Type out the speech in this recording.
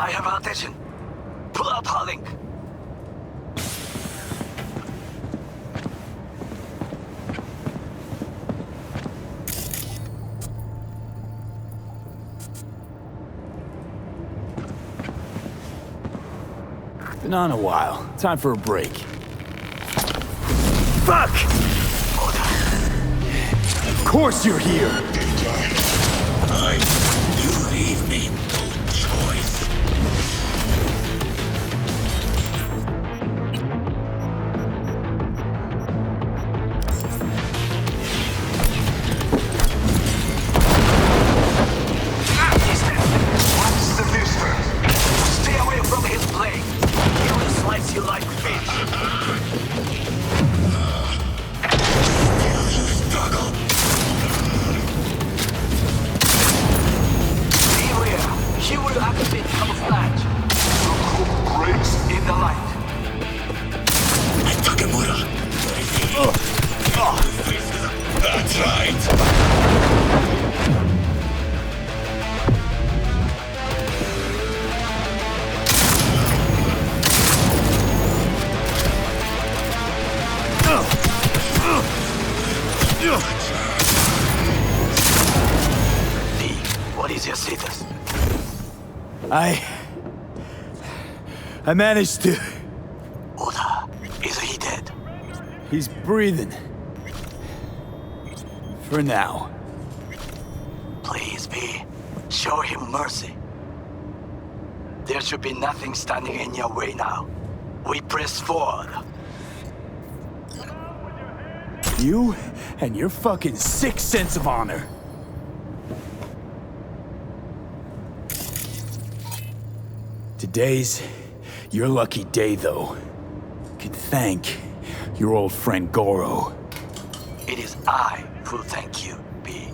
I have attention. Pull out her link. Been on a while. Time for a break. Fuck! Of course you're here! You leave me no choice. Watch the distance. Stay away from his blade. He will slice you like fish. Struggle. Beware. He will activate camouflage. The group breaks in the light. Takemura. That's right. Lee, what is your status? I managed to... Oda, is he dead? He's breathing. For now. Please, B. Show him mercy. There should be nothing standing in your way now. We press forward. You and your fucking sick sense of honor. Today's your lucky day, though. You can thank your old friend Goro. It is I who thank you, B.